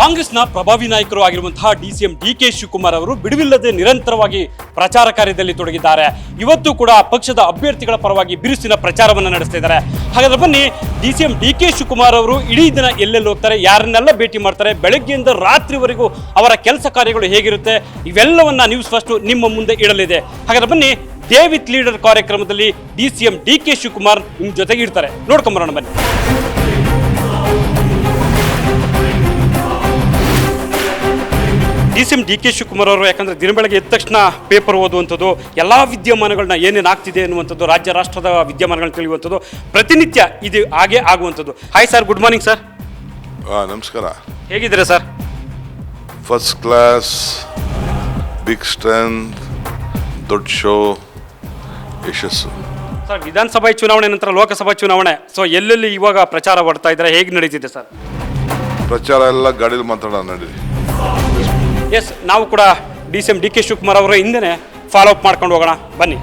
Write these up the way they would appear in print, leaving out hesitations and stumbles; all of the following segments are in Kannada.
ಕಾಂಗ್ರೆಸ್ನ ಪ್ರಭಾವಿ ನಾಯಕರು ಆಗಿರುವಂತಹ ಡಿಸಿಎಂ ಡಿಕೆ ಶಿವಕುಮಾರ್ ಅವರು ಬಿಡುವಿಲ್ಲದೆ ನಿರಂತರವಾಗಿ ಪ್ರಚಾರ ಕಾರ್ಯದಲ್ಲಿ ತೊಡಗಿದ್ದಾರೆ. ಇವತ್ತು ಕೂಡ ಪಕ್ಷದ ಅಭ್ಯರ್ಥಿಗಳ ಪರವಾಗಿ ಬಿರುಸಿನ ಪ್ರಚಾರವನ್ನು ನಡೆಸ್ತಿದ್ದಾರೆ. ಹಾಗಾದ್ರೆ ಬನ್ನಿ, ಡಿಸಿಎಂ ಡಿಕೆ ಶಿವಕುಮಾರ್ ಅವರು ಇಡೀ ದಿನ ಎಲ್ಲೆಲ್ಲಿ ಹೋಗ್ತಾರೆ, ಯಾರನ್ನೆಲ್ಲ ಭೇಟಿ ಮಾಡ್ತಾರೆ, ಬೆಳಗ್ಗೆಯಿಂದ ರಾತ್ರಿವರೆಗೂ ಅವರ ಕೆಲಸ ಕಾರ್ಯಗಳು ಹೇಗಿರುತ್ತೆ, ಇವೆಲ್ಲವನ್ನ ನ್ಯೂಸ್ ಫಸ್ಟ್ ನಿಮ್ಮ ಮುಂದೆ ಇಡಲಿದೆ. ಹಾಗಾದ್ರೆ ಬನ್ನಿ, ಡೇ ವಿತ್ ಲೀಡರ್ ಕಾರ್ಯಕ್ರಮದಲ್ಲಿ ಡಿಸಿಎಂ ಡಿಕೆ ಶಿವಕುಮಾರ್ ನಿಮ್ಮ ಜೊತೆಗೆ ಇರ್ತಾರೆ. ನೋಡ್ಕೊಂಬರೋಣ ಬನ್ನಿ. ಡಿಸಿಎಂ ಡಿಕೆ ಶಿವಕುಮಾರ್ ಅವರು ಯಾಕಂದ್ರೆ ದಿನ ಬೆಳಗ್ಗೆ ಎದ್ದ ತಕ್ಷಣ ಪೇಪರ್ ಓದುವಂಥದ್ದು, ಎಲ್ಲ ವಿದ್ಯಮಾನಗಳನ್ನ ಏನೇನು ಆಗ್ತಿದೆ ಅನ್ನುವಂಥದ್ದು, ರಾಜ್ಯ ರಾಷ್ಟ್ರದ ವಿದ್ಯಮಾನಗಳನ್ನ ತಿಳಿಯುವಂಥದ್ದು ಪ್ರತಿನಿತ್ಯ ಇದು ಹಾಗೆ ಆಗುವಂಥದ್ದು. Hi sir, good morning sir. ನಮಸ್ಕಾರ. ಹೇಗಿದ್ದೀರಾ sir? First class, big strength, ದೊಡ್ಡ ಶೋ, ಯಶಸ್ಸು. ಸರ್, ವಿಧಾನಸಭಾ ಚುನಾವಣೆ ನಂತರ ಲೋಕಸಭಾ ಚುನಾವಣೆ, ಸೊ ಎಲ್ಲೆಲ್ಲಿ ಇವಾಗ ಪ್ರಚಾರ ಮಾಡ್ತಾ ಇದ್ದಾರೆ, ಹೇಗೆ ನಡೀತಿದೆ ಸರ್ ಪ್ರಚಾರ? ಎಲ್ಲ ಗಾಡಿಯಲ್ಲಿ ಮಾತಾಡೋಣ ನಡೀರಿ. ಎಸ್, ನಾವು ಕೂಡ ಡಿಸಿಎಂ ಡಿಕೆ ಶಿವಕುಮಾರ್ ಅವರ ಹಿಂದೆ ಫಾಲೋ ಅಪ್ ಮಾಡ್ಕೊಂಡು ಹೋಗೋಣ ಬನ್ನಿ.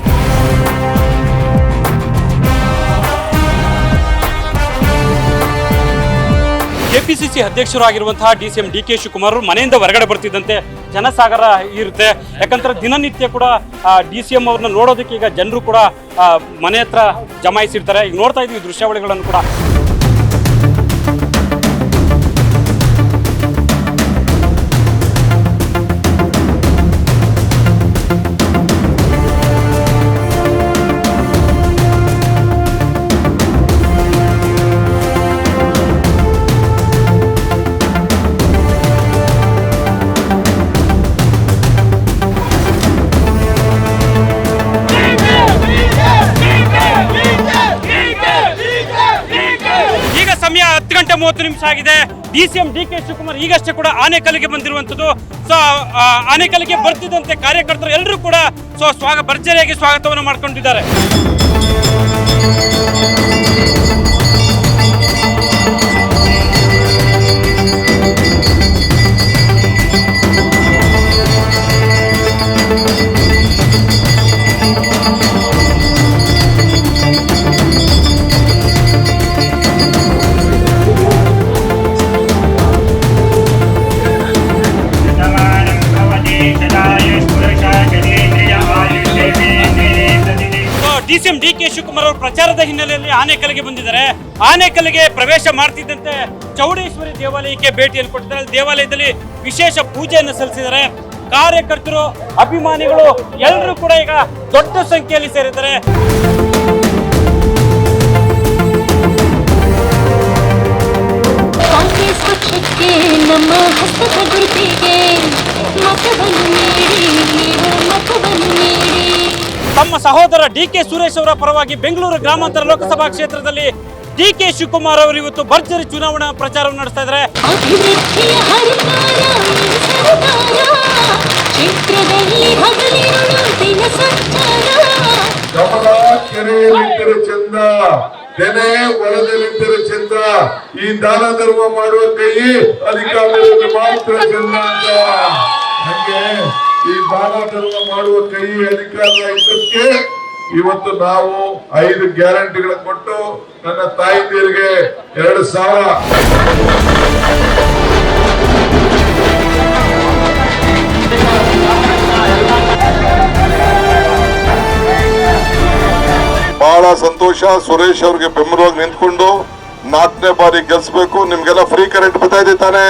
ಕೆಪಿಸಿಸಿ ಅಧ್ಯಕ್ಷರಾಗಿರುವಂತಹ ಡಿಸಿಎಂ ಡಿಕೆ ಶಿವಕುಮಾರ್ ಮನೆಯಿಂದ ಹೊರಗಡೆ ಬರ್ತಿದ್ದಂತೆ ಜನಸಾಗರ ಇರುತ್ತೆ. ಯಾಕಂದ್ರೆ ದಿನನಿತ್ಯ ಕೂಡ ಡಿಸಿಎಂ ಅವ್ರನ್ನ ನೋಡೋದಕ್ಕೆ ಈಗ ಜನರು ಕೂಡ ಮನೆ ಹತ್ರ ಜಮಾಯಿಸಿರ್ತಾರೆ. ಈಗ ನೋಡ್ತಾ ಇದೀವಿ ದೃಶ್ಯಾವಳಿಗಳನ್ನು ಕೂಡ. ಸಮಯ 10:30 ಆಗಿದೆ. ಡಿಸಿಎಂ ಡಿಕೆ ಶಿವಕುಮಾರ್ ಈಗಷ್ಟೇ ಕೂಡ ಆನೇಕಲ್ಗೆ ಬಂದಿರುವಂತದ್ದು. ಸೊ ಆನೇಕಲ್ಗೆ ಬರ್ತಿದ್ದಂತೆ ಕಾರ್ಯಕರ್ತರು ಎಲ್ಲರೂ ಕೂಡ ಭರ್ಜರಿಯಾಗಿ ಸ್ವಾಗತವನ್ನು ಮಾಡ್ಕೊಂಡಿದ್ದಾರೆ. ಡಿಸಿಎಂ ಡಿಕೆ ಶಿವಕುಮಾರ್ ಅವರು ಪ್ರಚಾರದ ಹಿನ್ನೆಲೆಯಲ್ಲಿ ಆನೇಕಲ್ಗೆ ಬಂದಿದ್ದಾರೆ. ಆನೇಕಲ್ಗೆ ಪ್ರವೇಶ ಮಾಡ್ತಿದ್ದಂತೆ ಚೌಡೇಶ್ವರಿ ದೇವಾಲಯಕ್ಕೆ ಭೇಟಿಯನ್ನು ಕೊಟ್ಟಿದ್ದಾರೆ. ದೇವಾಲಯದಲ್ಲಿ ವಿಶೇಷ ಪೂಜೆಯನ್ನು ಸಲ್ಲಿಸಿದ್ದಾರೆ. ಕಾರ್ಯಕರ್ತರು, ಅಭಿಮಾನಿಗಳು ಎಲ್ಲರೂ ಕೂಡ ಈಗ ದೊಡ್ಡ ಸಂಖ್ಯೆಯಲ್ಲಿ ಸೇರಿದ್ದಾರೆ. ನಮ್ಮ ಹಸ್ತದ ಗುರುತಿಗೆ ಮತವನ್ನು ನೀಡಿ ಮತವನ್ನು ನೀಡಿ ತಮ್ಮ ಸಹೋದರ ಡಿಕೆ ಸುರೇಶ್ ಅವರ ಪರವಾಗಿ ಬೆಂಗಳೂರು ಗ್ರಾಮಾಂತರ ಲೋಕಸಭಾ ಕ್ಷೇತ್ರದಲ್ಲಿ ಡಿಕೆ ಶಿವಕುಮಾರ್ ಅವರು ಇವತ್ತು ಭರ್ಜರಿ ಚುನಾವಣಾ ಪ್ರಚಾರವನ್ನು ನಡೆಸ್ತಾ ಇದ್ದಾರೆ. ಚಂದ, ತೆನೆ ಒಳದಲ್ಲಿದ್ದರೆ ಚಂದ, ಈ ದಾನ ಧರ್ಮ ಮಾಡುವ ಕೈ ಅಧಿಕಾರಿಗಳಿಗೆ ಮಾತ್ರ ಚಂದ ಅಂತ. ಹಂಗೆ ಈ ದಾನ ಧರ್ಮ ಮಾಡುವ ಕೈ ಅಧಿಕಾರ ಇದ್ದಕ್ಕೆ ಇವತ್ತು ನಾವು 5 ಗ್ಯಾರಂಟಿಗಳ ಕೊಟ್ಟು ನನ್ನ ತಾಯಿಯರಿಗೆ 2,000 ಬಹಳ ಸಂತೋಷ. ಸುರೇಶ್ ಅವ್ರಿಗೆ ಬೆಂಬಲವಾಗಿ ನಿಂತ್ಕೊಂಡು 4ನೇ ಬಾರಿ ಗೆಲ್ಸ್ಬೇಕು. ನಿಮ್ಗೆಲ್ಲ ಫ್ರೀ ಕರೆಂಟ್ ಬರ್ತಾ ಇದೆ ತಾನೆ?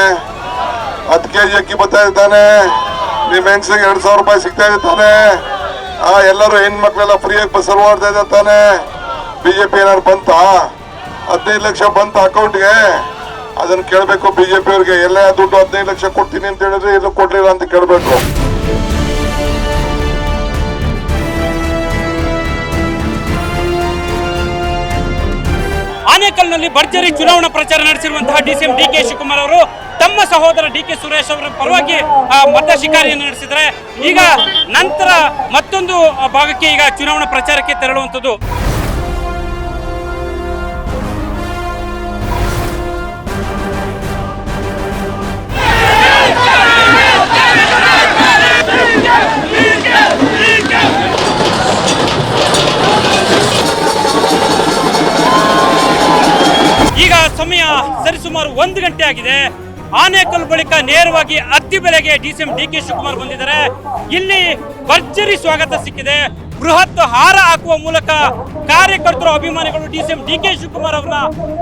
10 kg ಅಕ್ಕಿ ಬರ್ತಾ ಇದೆ ತಾನೆ? ನಿಮ್ ಹೆಂಗ್ಸಿಗೆ 2,000 ರೂಪಾಯಿ ಸಿಗ್ತಾ ಇದೆ ತಾನೆ? ಎಲ್ಲರೂ ಹೆಣ್ಮಕ್ಳೆಲ್ಲ ಫ್ರೀಯಾಗಿ ಬಸ್ ಓಡ್ತಾ ಇದೆ ತಾನೆ? ಬಿಜೆಪಿ ಏನಾದ್ರು ಬಂತಾ? 15 ಲಕ್ಷ ಬಂತ ಅಕೌಂಟ್ಗೆ? ಅದನ್ನ ಕೇಳ್ಬೇಕು ಬಿಜೆಪಿ ಅವ್ರಿಗೆ. ಎಲ್ಲ ದುಡ್ಡು 15 ಲಕ್ಷ ಕೊಡ್ತೀನಿ ಅಂತ ಹೇಳಿದ್ರೆ ಎಲ್ಲೂ ಕೊಡ್ಲಿಲ್ಲ ಅಂತ ಕೇಳ್ಬೇಕು. ಆನೇಕಲ್ನಲ್ಲಿ ಭರ್ಜರಿ ಚುನಾವಣಾ ಪ್ರಚಾರ ನಡೆಸಿರುವಂತಹ ಡಿಸಿಎಂ ಡಿಕೆ ಶಿವಕುಮಾರ್ ಅವರು ತಮ್ಮ ಸಹೋದರ ಡಿಕೆ ಸುರೇಶ್ ಅವರ ಪರವಾಗಿ ಮತ ಶಿಕಾರಿಯನ್ನು ನಡೆಸಿದ್ದಾರೆ. ಈಗ ನಂತರ ಮತ್ತೊಂದು ಭಾಗಕ್ಕೆ ಈಗ ಚುನಾವಣಾ ಪ್ರಚಾರಕ್ಕೆ ತೆರಳುವಂಥದ್ದು. ಈಗ ಸಮಯ ಸರಿಸುಮಾರು 1 ಗಂಟೆ ಆಗಿದೆ. ಆನೇಕಲ್ ಬಳಿಕ ನೇರವಾಗಿ ಅತ್ತಿಬೆಲೆಗೆ ಡಿಸಿಎಂ ಡಿ.ಕೆ. ಶಿವಕುಮಾರ್ ಬಂದಿದ್ದಾರೆ. ಇಲ್ಲಿ ಭರ್ಜರಿ ಸ್ವಾಗತ ಸಿಕ್ಕಿದೆ. ಬೃಹತ್ ಹಾರ ಹಾಕುವ ಮೂಲಕ ಕಾರ್ಯಕರ್ತರು ಅಭಿಮಾನಿಗಳು ಡಿಸಿಎಂ ಡಿ.ಕೆ. ಶಿವಕುಮಾರ್ ಅವರನ್ನ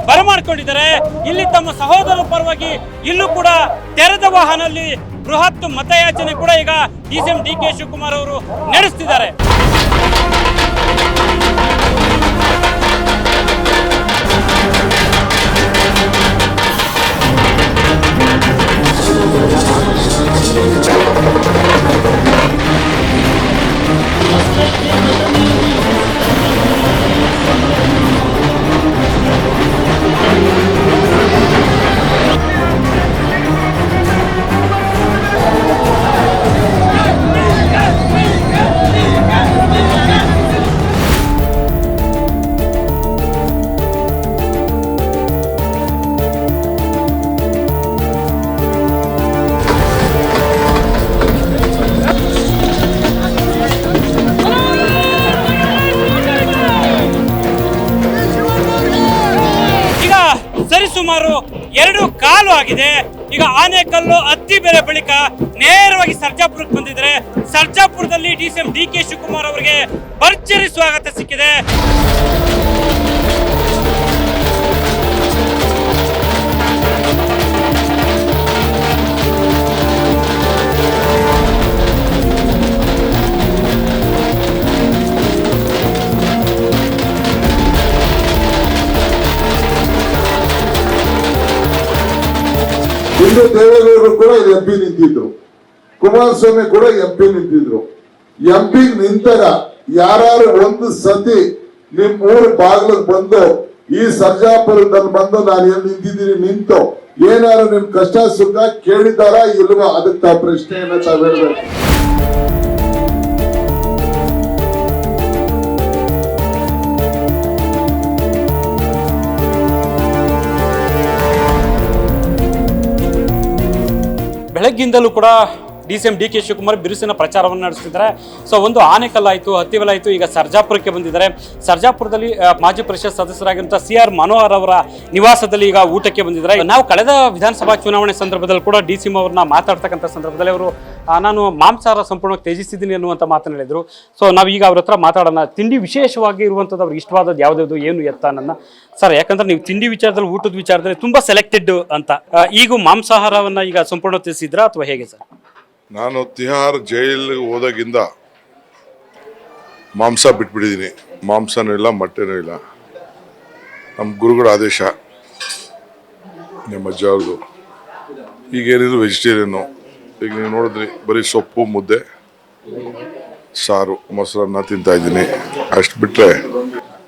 ಬರಮಾಡಿಕೊಂಡಿದ್ದಾರೆ. ಇಲ್ಲಿ ತಮ್ಮ ಸಹೋದರರ ಪರವಾಗಿ ಇಲ್ಲೂ ಕೂಡ ತೆರೆದ ವಾಹನಲ್ಲಿ ಬೃಹತ್ ಮತಯಾಚನೆ ಕೂಡ ಈಗ ಡಿಸಿಎಂ ಡಿ.ಕೆ. ಶಿವಕುಮಾರ್ ಅವರು ನಡೆಸ್ತಿದ್ದಾರೆ. ಸರಿಸುಮಾರು 2 ಕಾಲು ಆಗಿದೆ. ಈಗ ಆನೇಕಲ್ಲು ಅತ್ತಿಬೆಲೆ ಬಳಿಕ ನೇರವಾಗಿ ಸರ್ಜಾಪುರಕ್ಕೆ ಬಂದಿದ್ದಾರೆ. ಸರ್ಜಾಪುರದಲ್ಲಿ ಡಿಸಿಎಂ ಡಿ.ಕೆ. ಶಿವಕುಮಾರ್ ಅವರಿಗೆ ಭರ್ಜರಿ ಸ್ವಾಗತ ಸಿಕ್ಕಿದೆ. ಹಿಂದೆ ದೇವೇಗೌಡರು ಕೂಡ ಎಂಪಿ ನಿಂತಿದ್ರು, ಕುಮಾರಸ್ವಾಮಿ ಕೂಡ ಎಂಪಿ ನಿಂತಿದ್ರು. ಎಂಪಿ ನಿಂತಾಗ ಯಾರು ಒಂದು ಸತಿ ನಿಮ್ ಊರ್ ಬಾಗ್ಲಿಗೆ ಬಂದು ಈ ಸರ್ಜಾಪುರದಲ್ಲಿ ಬಂದು ನಾನು ಎಲ್ಲಿ ನಿಂತಿದ್ದೀನಿ ನಿಂತು ಏನಾರು ನಿಮ್ ಕಷ್ಟ ಸುಖ ಕೇಳಿದಾರ ಇಲ್ವಾ? ಅದಕ್ಕೆ ಪ್ರಶ್ನೆಯನ್ನ ತಾವ್ ಹೇಳ್ಬೇಕು. ಬೆಳಗ್ಗಿಂದಲೂ ಕೂಡ ಡಿಸಿಎಂ ಡಿ.ಕೆ. ಶಿವಕುಮಾರ್ ಬಿರುಸಿನ ಪ್ರಚಾರವನ್ನು ನಡೆಸ್ತಿದ್ದಾರೆ. ಸೊ ಒಂದು ಆನೇಕಲ್ ಆಯಿತು, ಅತ್ತಿಬೆಲೆ ಆಯಿತು, ಈಗ ಸರ್ಜಾಪುರಕ್ಕೆ ಬಂದಿದ್ದಾರೆ. ಸರ್ಜಾಪುರದಲ್ಲಿ ಮಾಜಿ ಪರಿಷತ್ ಸದಸ್ಯರಾಗಿರುವಂಥ CR ಮನೋಹರ್ ಅವರ ನಿವಾಸದಲ್ಲಿ ಈಗ ಊಟಕ್ಕೆ ಬಂದಿದ್ದಾರೆ. ನಾವು ಕಳೆದ ವಿಧಾನಸಭಾ ಚುನಾವಣೆ ಸಂದರ್ಭದಲ್ಲಿ ಕೂಡ ಡಿ.ಸಿ.ಎಂ ಅವ್ರನ್ನ ಮಾತಾಡ್ತಕ್ಕಂಥ ಸಂದರ್ಭದಲ್ಲಿ ಅವರು ನಾನು ಮಾಂಸಾಹಾರ ಸಂಪೂರ್ಣವಾಗಿ ತ್ಯಜಿಸಿದ್ದೀನಿ ಅನ್ನುವಂಥ ಮಾತನ್ನು ಹೇಳಿದರು. ಸೊ ನಾವೀಗ ಅವ್ರ ಹತ್ರ ಮಾತಾಡೋಣ. ತಿಂಡಿ ವಿಶೇಷವಾಗಿ ಇರುವಂಥದ್ದು ಅವ್ರಿಗೆ ಇಷ್ಟವಾದದ್ದು ಯಾವುದಾದ್ರು ಏನು ಎತ್ತ ನನ್ನ ಸರ್, ಯಾಕಂದ್ರೆ ನೀವು ತಿಂಡಿ ವಿಚಾರದಲ್ಲಿ ಊಟದ ವಿಚಾರದಲ್ಲಿ ತುಂಬ ಸೆಲೆಕ್ಟೆಡ್ ಅಂತ. ಈಗ ಮಾಂಸಾಹಾರವನ್ನು ಈಗ ಸಂಪೂರ್ಣ ತ್ಯಜಿಸಿದ್ರಾ ಅಥವಾ ಹೇಗೆ ಸರ್? ನಾನು ತಿಹಾರ್ ಜೈಲಿಗೆ ಹೋದಾಗಿಂದ ಮಾಂಸ ಬಿಟ್ಬಿಟ್ಟಿದ್ದೀನಿ. ಮಾಂಸನೂ ಇಲ್ಲ, ಮೊಟ್ಟೆನೂ ಇಲ್ಲ. ನಮ್ಮ ಗುರುಗಳ ಆದೇಶ, ನಿಮ್ಮ ಅಜ್ಜ ಅವ್ರದ್ದು. ಈಗೇನಿದ್ರು ವೆಜಿಟೇರಿಯನ್ನು. ಈಗ ನೀವು ನೋಡಿದ್ರಿ, ಬರೀ ಸೊಪ್ಪು, ಮುದ್ದೆ, ಸಾರು, ಮೊಸರನ್ನ ತಿಂತಾ ಇದ್ದೀನಿ. ಅಷ್ಟು ಬಿಟ್ಟರೆ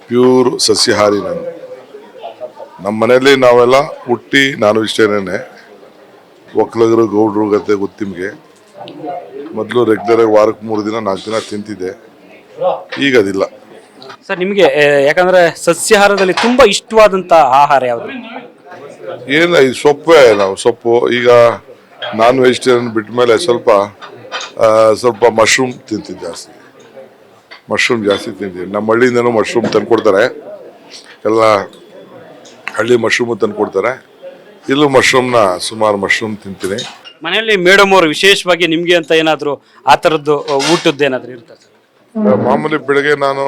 ಪ್ಯೂರ್ ಸಸ್ಯಾಹಾರಿ ನಾನು. ನಮ್ಮ ಮನೆಯಲ್ಲಿ ನಾವೆಲ್ಲ ಹುಟ್ಟಿ ನಾನ್ ವೆಜಿಟೇರಿಯನ್ನೇ. ಒಕ್ಕಲಿಗರು, ಗೌಡ್ರು ಗತೆ ಗೊತ್ತು ನಿಮಗೆ. ಮೊದಲು ರೆಗ್ಯುಲರಾಗಿ ವಾರಕ್ಕೆ 3 ದಿನ 4 ದಿನ ತಿಂತಿದ್ದೆ, ಈಗ ಅದಿಲ್ಲ. ಸರ್ ನಿಮಗೆ ಯಾಕಂದ್ರೆ ಸಸ್ಯಾಹಾರದಲ್ಲಿ ತುಂಬಾ ಇಷ್ಟವಾದಂತ ಆಹಾರ ಯಾವುದು? ಏನ ಇದು ಸೊಪ್ಪೇ. ನಾವು ಸೊಪ್ಪು ಈಗ ನಾನ್ ವೆಜಿಟೇರಿಯನ್ ಬಿಟ್ಟ ಮೇಲೆ ಸ್ವಲ್ಪ ಮಶ್ರೂಮ್ ತಿಂತಿದ್ದೆ ಜಾಸ್ತಿ. ಮಶ್ರೂಮ್ ಜಾಸ್ತಿ ತಿಂತೀನಿ. ನಮ್ಮ ಹಳ್ಳಿಯಿಂದನೂ ಮಶ್ರೂಮ್ ತಂದ್ಕೊಡ್ತಾರೆ, ಎಲ್ಲ ಹಳ್ಳಿ ಮಶ್ರೂಮು ತಂದ್ಕೊಡ್ತಾರೆ. ಇಲ್ಲೂ ಮಶ್ರೂಮ್ನ ಸುಮಾರು ಮಶ್ರೂಮ್ ತಿಂತೀನಿ. ಮನೆಯಲ್ಲಿ ಮೇಡಮ್ ಅವರು ವಿಶೇಷವಾಗಿ ನಿಮ್ಗೆ ಅಂತ ಏನಾದ್ರು ಆ ಥರದ್ದು ಊಟದ್ದು ಏನಾದ್ರು ಇರುತ್ತೆ? ಮಾಮೂಲಿ ಬೆಳಗ್ಗೆ ನಾನು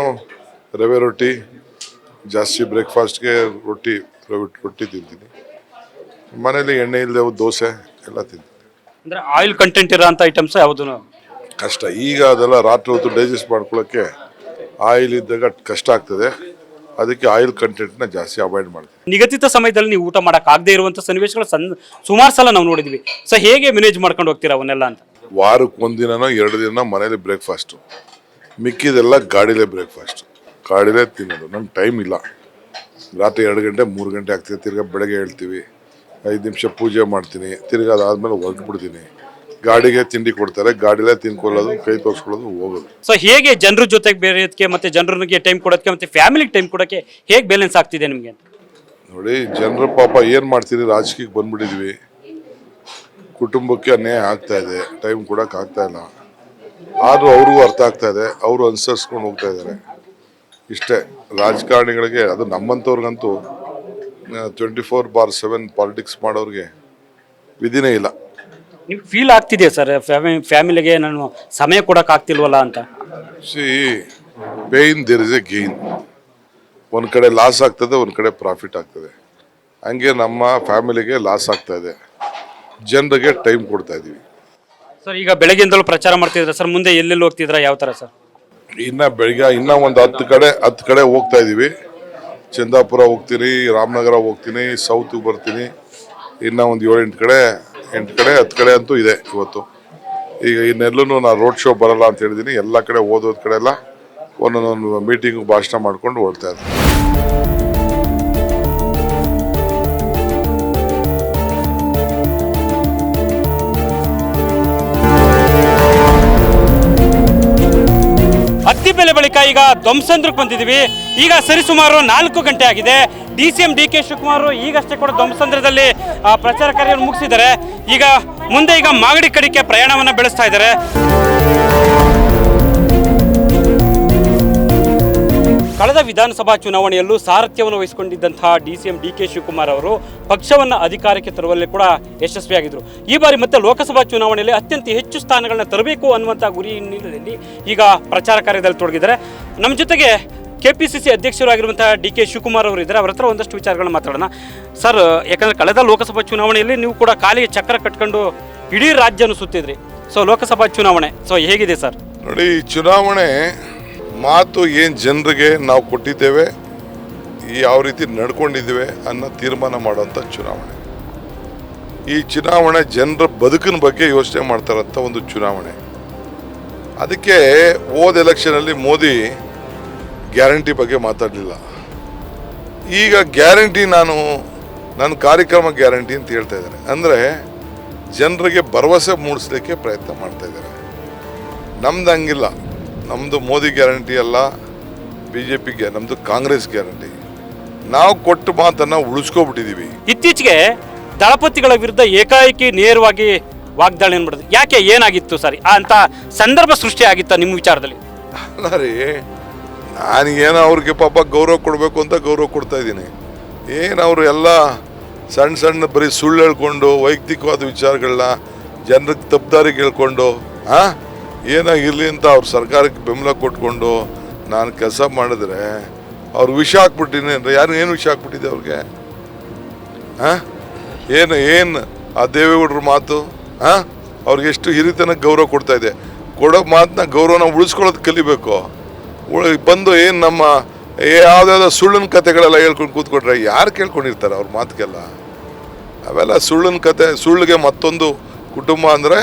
ರವೆ ರೊಟ್ಟಿ ಜಾಸ್ತಿ, ಬ್ರೇಕ್ಫಾಸ್ಟ್ಗೆ ರೊಟ್ಟಿ ತಿಂತೀನಿ. ಮನೇಲಿ ಎಣ್ಣೆ ಇಲ್ಲದೆ ದೋಸೆ ಎಲ್ಲ ತಿಂತೀನಿ. ಅಂದ್ರೆ ಆಯಿಲ್ ಕಂಟೆಂಟ್ ಇರೋ ಅಂತ ಐಟಮ್ಸ್ ಯಾವುದು ಕಷ್ಟ. ಈಗ ಅದೆಲ್ಲ ರಾತ್ರಿ ಹೊತ್ತು ಡೈಜೆಸ್ಟ್ ಮಾಡ್ಕೊಳ್ಳೋಕ್ಕೆ ಆಯಿಲ್ ಇದ್ದಾಗ ಕಷ್ಟ ಆಗ್ತದೆ. ಅದಕ್ಕೆ ಆಯಿಲ್ ಕಂಟೆಂಟ್ನ ಜಾಸ್ತಿ ಅವಾಯ್ಡ್ ಮಾಡ್ತೀವಿ. ನಿಗದಿತ ಸಮಯದಲ್ಲಿ ನೀವು ಊಟ ಮಾಡಕ್ ಆಗದೆ ಇರುವಂತ ಸನ್ನಿವೇಶಗಳು ಸುಮಾರು ಸಲ ನಾವು ನೋಡಿದ್ವಿ. ಸೊ ಹೇಗೆ ಮ್ಯಾನೇಜ್ ಮಾಡ್ಕೊಂಡು ಹೋಗ್ತೀರಾ ಅವನ್ನೆಲ್ಲ ಅಂತ? ವಾರಕ್ಕೆ 1 ದಿನನೋ 2 ದಿನ ಮನೇಲಿ ಬ್ರೇಕ್ಫಾಸ್ಟು, ಮಿಕ್ಕಿದೆಲ್ಲ ಗಾಡಿಲೇ ಬ್ರೇಕ್ಫಾಸ್ಟ್, ಗಾಡಿಲೇ ತಿನ್ನೋದು. ನಂಗೆ ಟೈಮ್ ಇಲ್ಲ. ರಾತ್ರಿ 2 ಗಂಟೆ 3 ಗಂಟೆ ಆಗ್ತದೆ. ತಿರ್ಗಾ ಬೆಳಗ್ಗೆ ಹೇಳ್ತೀವಿ, 5 ನಿಮಿಷ ಪೂಜೆ ಮಾಡ್ತೀನಿ, ತಿರ್ಗಾ ಅದಾದ್ಮೇಲೆ ಹೊರಟ್ಬಿಡ್ತೀನಿ. ಗಾಡಿಗೆ ತಿಂಡಿ ಕೊಡ್ತಾರೆ, ಗಾಡಿಲೇ ತಿನ್ಕೊಳ್ಳೋದು, ಕೈ ತೋರಿಸ್ಕೊಳ್ಳೋದು, ಹೋಗೋದು. ಸೊ ಹೇಗೆ ಜನರ ಜೊತೆಗೆ ಬೇರೆದಕ್ಕೆ ಮತ್ತೆ ಜನರಿಗೆ ಟೈಮ್ ಕೊಡೋದಕ್ಕೆ ಮತ್ತೆ ಫ್ಯಾಮಿಲಿಗೆ ಟೈಮ್ ಕೊಡೋಕ್ಕೆ ಹೇಗೆ ಬ್ಯಾಲೆನ್ಸ್ ಆಗ್ತಿದೆ ನಿಮಗೆ? ನೋಡಿ, ಜನರು ಪಾಪ ಏನು ಮಾಡ್ತೀರಿ, ರಾಜಕೀಯಕ್ಕೆ ಬಂದ್ಬಿಟ್ಟಿದ್ವಿ, ಕುಟುಂಬಕ್ಕೆ ಅನ್ಯಾಯ ಆಗ್ತಾ ಇದೆ, ಟೈಮ್ ಕೊಡೋಕೆ ಆಗ್ತಾ ಇಲ್ಲ. ಆದರೂ ಅವ್ರಿಗೂ ಅರ್ಥ ಆಗ್ತಾ ಇದೆ, ಅವರು ಅನುಸರಿಸ್ಕೊಂಡು ಹೋಗ್ತಾ ಇದ್ದಾರೆ. ಇಷ್ಟೇ ರಾಜಕಾರಣಿಗಳಿಗೆ. ಅದು ನಮ್ಮಂಥವ್ರಿಗಂತೂ 24/7 ಪಾಲಿಟಿಕ್ಸ್ ಮಾಡೋರಿಗೆ ವಿಧಿನೇ ಇಲ್ಲ. ನಿಮ್ಗೆ ಫೀಲ್ ಆಗ್ತಿದೆಯಾ ಸರ್ ಫ್ಯಾಮಿಲಿಗೆ ನಾನು ಸಮಯ ಕೊಡೋಕೆ ಆಗ್ತಿಲ್ವಲ್ಲ ಅಂತ? See pain there is a gain. ಒಂದು ಕಡೆ ಲಾಸ್ ಆಗ್ತದೆ, ಒಂದು ಕಡೆ ಪ್ರಾಫಿಟ್ ಆಗ್ತದೆ. ಹಂಗೆ ನಮ್ಮ ಫ್ಯಾಮಿಲಿಗೆ ಲಾಸ್ ಆಗ್ತಾ ಇದೆ, ಜನರಿಗೆ ಟೈಮ್ ಕೊಡ್ತಾ ಇದೀವಿ. ಸರ್ ಈಗ ಬೆಳಗ್ಗೆಯಿಂದಲೂ ಪ್ರಚಾರ ಮಾಡ್ತಿದ್ರೆ ಸರ್, ಮುಂದೆ ಎಲ್ಲೆಲ್ಲಿ ಹೋಗ್ತಿದ್ರ, ಯಾವ ಥರ ಸರ್? ಬೆಳಿಗ್ಗೆ ಒಂದು 10 ಕಡೆ ಹೋಗ್ತಾ ಇದೀವಿ. ಚಂದಾಪುರ ಹೋಗ್ತೀನಿ, ರಾಮನಗರ ಹೋಗ್ತೀನಿ, ಸೌತ್ಗೆ ಬರ್ತೀನಿ. ಇನ್ನು ಒಂದು 7-8 ಕಡೆ 10 ಕಡೆ ಅಂತೂ ಇದೆ ಇವತ್ತು. ಈಗ ಇನ್ನೆಲ್ಲೂ ನಾನು ರೋಡ್ ಶೋ ಬರಲ್ಲ ಅಂತ ಹೇಳಿದ್ದೀನಿ. ಎಲ್ಲ ಕಡೆ ಓದೋದ್ ಕಡೆ ಎಲ್ಲ ಒಂದೊಂದು ಮೀಟಿಂಗ್ ಭಾಷಣ ಮಾಡ್ಕೊಂಡು ಓಡ್ತಾ ಇದ್ದೀನಿ. ಅತ್ತಿಬೆಲೆ ಬಳಿಕ ಈಗ ಧ್ವಂಸಂದ್ರಕ್ಕೆ ಬಂದಿದ್ದೀವಿ. ಈಗ ಸರಿಸುಮಾರು 4 ಗಂಟೆ ಆಗಿದೆ. DCM DK ಶಿವಕುಮಾರ್ ಈಗಷ್ಟೇ ಕೂಡ ಧ್ವಂಸಂದ್ರದಲ್ಲಿ ಪ್ರಚಾರ ಕಾರ್ಯವನ್ನು ಮುಗಿಸಿದ್ದಾರೆ. ಈಗ ಮುಂದೆ ಮಾಗಡಿ ಕಡೆಗೆ ಪ್ರಯಾಣವನ್ನು ಬೆಳೆಸ್ತಾ ಇದ್ದಾರೆ. ಕಳೆದ ವಿಧಾನಸಭಾ ಚುನಾವಣೆಯಲ್ಲೂ ಸಾರಥ್ಯವನ್ನು ವಹಿಸಿಕೊಂಡಿದ್ದಂತಹ DCM DK ಶಿವಕುಮಾರ್ ಅವರು ಪಕ್ಷವನ್ನು ಅಧಿಕಾರಕ್ಕೆ ತರುವಲ್ಲಿ ಕೂಡ ಯಶಸ್ವಿಯಾಗಿದ್ದರು. ಈ ಬಾರಿ ಮತ್ತೆ ಲೋಕಸಭಾ ಚುನಾವಣೆಯಲ್ಲಿ ಅತ್ಯಂತ ಹೆಚ್ಚು ಸ್ಥಾನಗಳನ್ನ ತರಬೇಕು ಅನ್ನುವಂಥ ಗುರಿ ಹಿನ್ನೆಲೆಯಲ್ಲಿ ಈಗ ಪ್ರಚಾರ ಕಾರ್ಯದಲ್ಲಿ ತೊಡಗಿದ್ದಾರೆ. ನಮ್ಮ ಜೊತೆಗೆ KPCC ಅಧ್ಯಕ್ಷರಾಗಿರುವಂತಹ DK ಶಿವಕುಮಾರ್ ಅವರು ಇದ್ದಾರೆ. ಅವರ ಹತ್ರ ಒಂದಷ್ಟು ವಿಚಾರಗಳನ್ನ ಮಾತಾಡೋಣ. ಸರ್, ಯಾಕಂದರೆ ಕಳೆದ ಲೋಕಸಭಾ ಚುನಾವಣೆಯಲ್ಲಿ ನೀವು ಕೂಡ ಕಾಲಿಗೆ ಚಕ್ರ ಕಟ್ಕೊಂಡು ಇಡೀ ರಾಜ್ಯನ ಸುತ್ತಿದ್ರಿ. ಸೊ ಲೋಕಸಭಾ ಚುನಾವಣೆ ಹೇಗಿದೆ ಸರ್? ನೋಡಿ, ಚುನಾವಣೆ ಮಾತು ಏನು ಜನರಿಗೆ ನಾವು ಕೊಟ್ಟಿದ್ದೇವೆ, ಯಾವ ರೀತಿ ನಡ್ಕೊಂಡಿದ್ದೇವೆ ಅನ್ನೋ ತೀರ್ಮಾನ ಮಾಡುವಂಥ ಚುನಾವಣೆ. ಈ ಚುನಾವಣೆ ಜನರ ಬದುಕಿನ ಬಗ್ಗೆ ಯೋಚನೆ ಮಾಡ್ತಾರಂಥ ಒಂದು ಚುನಾವಣೆ. ಅದಕ್ಕೆ ಹೋದ ಎಲೆಕ್ಷನಲ್ಲಿ ಮೋದಿ ಗ್ಯಾರಂಟಿ ಬಗ್ಗೆ ಮಾತಾಡಲಿಲ್ಲ. ಈಗ ಗ್ಯಾರಂಟಿ ನನ್ನ ಕಾರ್ಯಕ್ರಮ ಗ್ಯಾರಂಟಿ ಅಂತ ಹೇಳ್ತಾ ಇದ್ದಾರೆ. ಅಂದರೆ ಜನರಿಗೆ ಭರವಸೆ ಮೂಡಿಸ್ಲಿಕ್ಕೆ ಪ್ರಯತ್ನ ಮಾಡ್ತಾ ಇದ್ದಾರೆ. ನಮ್ದು ಹಂಗಿಲ್ಲ. ನಮ್ಮದು ಮೋದಿ ಗ್ಯಾರಂಟಿ ಅಲ್ಲ, BJP ನಮ್ಮದು ಕಾಂಗ್ರೆಸ್ ಗ್ಯಾರಂಟಿ. ನಾವು ಕೊಟ್ಟ ಮಾತನ್ನು ಉಳಿಸ್ಕೊಬಿಟ್ಟಿದ್ದೀವಿ. ಇತ್ತೀಚೆಗೆ ದಳಪತಿಗಳ ವಿರುದ್ಧ ಏಕಾಏಕಿ ನೇರವಾಗಿ ವಾಗ್ದಾಳಿ ಮಾಡಿದ್ರು. ಯಾಕೆ, ಏನಾಗಿತ್ತು ಸರಿ ಅಂತ ಸಂದರ್ಭ ಸೃಷ್ಟಿ ಆಗಿತ್ತ ನಿಮ್ಮ ವಿಚಾರದಲ್ಲಿ? ಅಲ್ಲ ರೀ, ನಾನೇನೋ ಅವ್ರಿಗೆ ಪಾಪ ಗೌರವ ಕೊಡಬೇಕು ಅಂತ ಗೌರವ ಕೊಡ್ತಾ ಇದ್ದೀನಿ. ಏನು ಅವರು ಎಲ್ಲ ಸಣ್ಣ ಬರೀ ಸುಳ್ಳು ಹೇಳ್ಕೊಂಡು ವೈಯಕ್ತಿಕವಾದ ವಿಚಾರಗಳನ್ನ ಜನರಿಗೆ ತಪ್ಪುದಾರಿಗೆ ಹೇಳ್ಕೊಂಡು ಏನಾಗಿರಲಿ ಅಂತ ಅವ್ರ ಸರ್ಕಾರಕ್ಕೆ ಬೆಂಬಲ ಕೊಟ್ಕೊಂಡು ನಾನು ಕೆಲಸ ಮಾಡಿದ್ರೆ ಅವ್ರು ವಿಷ ಹಾಕ್ಬಿಟ್ಟಿನಿ ಅಂದರೆ ಏನು ವಿಷ ಹಾಕ್ಬಿಟ್ಟಿದೆ ಅವ್ರಿಗೆ? ಏನು ಆ ದೇವೇಗೌಡರ ಮಾತು ಅವ್ರಿಗೆ ಎಷ್ಟು ಹಿರಿತನಕ್ಕೆ ಗೌರವ ಕೊಡ್ತಾ ಇದೆ. ಕೊಡೋ ಮಾತನ್ನ ಗೌರವನ ಉಳಿಸ್ಕೊಳ್ಳೋದು ಕಲಿಬೇಕು. ಬಂದು ಏನು ನಮ್ಮ ಯಾವುದಾದ್ರು ಸುಳ್ಳಿನ ಕತೆಗಳೆಲ್ಲ ಹೇಳ್ಕೊಂಡು ಕೂತ್ಕೊಂಡ್ರೆ ಯಾರು ಕೇಳ್ಕೊಂಡಿರ್ತಾರೆ ಅವ್ರ ಮಾತಿಗೆಲ್ಲ? ಅವೆಲ್ಲ ಸುಳ್ಳಿನ ಕತೆ. ಸುಳ್ಳಿಗೆ ಮತ್ತೊಂದು ಕುಟುಂಬ ಅಂದರೆ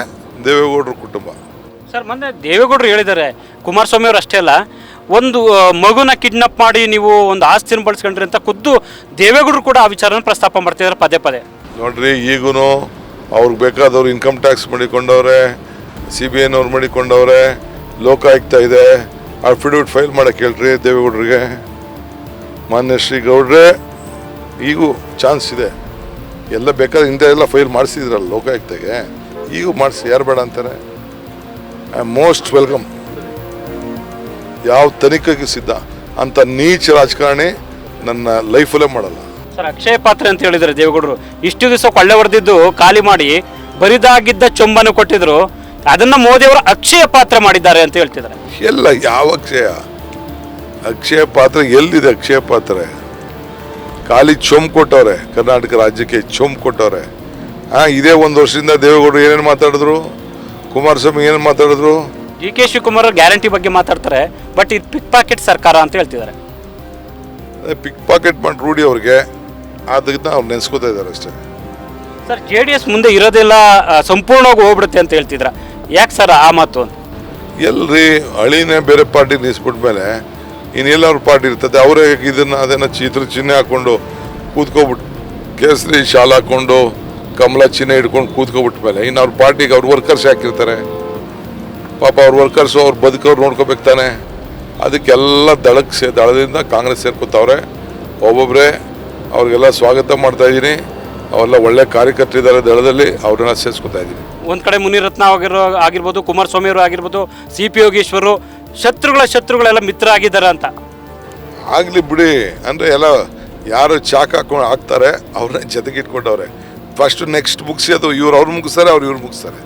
ದೇವೇಗೌಡರ ಕುಟುಂಬ. ಸರ್, ಮೊನ್ನೆ ದೇವೇಗೌಡರು ಹೇಳಿದ್ದಾರೆ, ಕುಮಾರಸ್ವಾಮಿ ಅವರು ಅಷ್ಟೇ ಅಲ್ಲ, ಒಂದು ಮಗುನ ಕಿಡ್ನಾಪ್ ಮಾಡಿ ನೀವು ಒಂದು ಆಸ್ತಿನ ಬಳಸ್ಕೊಂಡ್ರಿ ಅಂತ ಖುದ್ದು ದೇವೇಗೌಡರು ಕೂಡ ಆ ವಿಚಾರನ ಪ್ರಸ್ತಾಪ ಮಾಡ್ತಿದ್ದಾರೆ ಪದೇ ಪದೇ. ನೋಡ್ರಿ, ಈಗೂ ಅವ್ರಿಗೆ ಬೇಕಾದವ್ರು ಇನ್ಕಮ್ ಟ್ಯಾಕ್ಸ್ ಮಾಡಿಕೊಂಡವ್ರೆ, CBIನವ್ರು ಮಾಡಿಕೊಂಡವ್ರೆ, ಲೋಕಾಯುಕ್ತ ಇದೆ, ಅಫಿಡವಿಟ್ ಫೈಲ್ ಮಾಡಕ್ಕೆ ಹೇಳ್ರಿ ದೇವೇಗೌಡರಿಗೆ. ಮಾನ್ಯ ಶ್ರೀ ಗೌಡ್ರೆ, ಈಗೂ ಚಾನ್ಸ್ ಇದೆ. ಎಲ್ಲ ಬೇಕಾದ್ರೆ ಹಿಂದೆ ಎಲ್ಲ ಫೈಲ್ ಮಾಡಿಸಿದ್ರಲ್ಲ ಲೋಕಾಯುಕ್ತಗೆ, ಈಗೂ ಮಾಡಿಸಿ, ಯಾರು ಬೇಡ ಅಂತಾರೆ. I am most welcome. ಯಾವ ತನಿಖೆಗೆ ಸಿದ್ಧ. ಅಂತ ನೀಚ ರಾಜಕಾರಣಿ ನನ್ನ ಲೈಫಲ್ಲೇ ಮಾಡಲ್ಲ. ಸರ್, ಅಕ್ಷಯ ಪಾತ್ರೆ ಅಂತ ಹೇಳಿದ್ದಾರೆ ದೇವೇಗೌಡರು. ಇಷ್ಟು ದಿವಸ ಕೊಳ್ಳೆ ಹೊಡೆದಿದ್ದು ಖಾಲಿ ಮಾಡಿ ಬರಿದಾಗಿದ್ದ ಚೊಂಬನ್ನು ಕೊಟ್ಟಿದ್ರು, ಅದನ್ನ ಮೋದಿಯವರು ಅಕ್ಷಯ ಪಾತ್ರೆ ಮಾಡಿದ್ದಾರೆ ಅಂತ ಹೇಳ್ತಿದ್ದಾರೆ. ಎಲ್ಲ ಯಾವ ಅಕ್ಷಯ ಪಾತ್ರೆ ಎಲ್ಲಿದೆ? ಅಕ್ಷಯ ಪಾತ್ರೆ ಖಾಲಿ ಚೊಂಬು ಕೊಟ್ಟವ್ರೆ. ಕರ್ನಾಟಕ ರಾಜ್ಯಕ್ಕೆ ಚೊಂಬು ಕೊಟ್ಟವ್ರೆ. ಇದೇ 1 ವರ್ಷದಿಂದ ದೇವೇಗೌಡರು ಏನೇನು ಮಾತಾಡಿದ್ರು, ಕುಮಾರಸ್ವಾಮಿ ಏನು ಮಾತಾಡಿದ್ರು? DK ಶಿವಕುಮಾರ್ ಗ್ಯಾರಂಟಿ ಬಗ್ಗೆ ಮಾತಾಡ್ತಾರೆ, ಬಟ್ ಇದು ಪಿಕ್ ಪಾಕೆಟ್ ಸರ್ಕಾರ ಅಂತ ಹೇಳ್ತಿದ್ದಾರೆ. ಪಿಕ್ ಪಾಕೆಟ್ ಮಾಡಿ ರೂಢಿ ಅವ್ರಿಗೆ, ಅದನ್ನ ಅವ್ರು ನೆನೆಸ್ಕೋತಾ ಇದ್ದಾರೆ ಅಷ್ಟೇ. ಸರ್, JDS ಮುಂದೆ ಇರೋದೆಲ್ಲ ಸಂಪೂರ್ಣವಾಗಿ ಹೋಗ್ಬಿಡುತ್ತೆ ಅಂತ ಹೇಳ್ತಿದ್ರ, ಯಾಕೆ ಸರ್ ಆ ಮಾತು? ಎಲ್ರಿ, ಹಳಿನೇ ಬೇರೆ ಪಾರ್ಟಿ ನಿಲ್ಲಿಸ್ಬಿಟ್ಮೇಲೆ ಇನ್ನೆಲ್ಲವ್ರ ಪಾರ್ಟಿ ಇರ್ತದೆ. ಅವರೇ ಅದನ್ನ ಚಿಹ್ನೆ ಹಾಕೊಂಡು ಕೂತ್ಕೊಬಿಟ್ಟು, ಕೇಸರಿ ಶಾಲ್ ಹಾಕೊಂಡು ಕಮಲ ಚಿಹ್ನೆ ಹಿಡ್ಕೊಂಡು ಕೂತ್ಕೊಬಿಟ್ಮೇಲೆ ಇನ್ನು ಅವ್ರ ಪಾರ್ಟಿಗೆ ಅವ್ರ ವರ್ಕರ್ಸ್ ಹಾಕಿರ್ತಾರೆ. ಪಾಪ ಅವ್ರ ವರ್ಕರ್ಸು ಅವ್ರ ಬದುಕವ್ರು ನೋಡ್ಕೋಬೇಕು ತಾನೆ. ಅದಕ್ಕೆಲ್ಲ ದಳದಿಂದ ಕಾಂಗ್ರೆಸ್ ಸೇರ್ಕೊತಾವ್ರೆ. ಒಬ್ಬೊಬ್ಬರೇ ಅವ್ರಿಗೆಲ್ಲ ಸ್ವಾಗತ ಮಾಡ್ತಾ ಇದ್ದೀನಿ. ಅವೆಲ್ಲ ಒಳ್ಳೆ ಕಾರ್ಯಕರ್ತರಿದ್ದಾರೆ ದಳದಲ್ಲಿ, ಅವ್ರನ್ನ ಸೇರಿಸ್ಕೊತಾ ಇದ್ದೀನಿ. ಒಂದು ಕಡೆ ಮುನಿರತ್ನ ಆಗಿರ್ಬೋದು, ಕುಮಾರಸ್ವಾಮಿ ಅವರು ಆಗಿರ್ಬೋದು, CP ಯೋಗೇಶ್ವರು ಶತ್ರುಗಳೆಲ್ಲ ಮಿತ್ರ ಆಗಿದ್ದಾರೆ ಅಂತ. ಆಗಲಿ ಬಿಡಿ, ಅಂದರೆ ಎಲ್ಲ ಯಾರು ಚಾಕ್ ಹಾಕೊಂಡು ಹಾಕ್ತಾರೆ ಅವ್ರನ್ನೇ ಜೊತೆಗೆ ಇಟ್ಕೊಂಡವ್ರೆ. ಫಸ್ಟ್ ನೆಕ್ಸ್ಟ್ ಮುಗಿಸಿ ಅದು ಅವ್ರು ಮುಗಿಸ್ತಾರೆ ಇವ್ರು ಮುಗಿಸ್ತಾರೆ.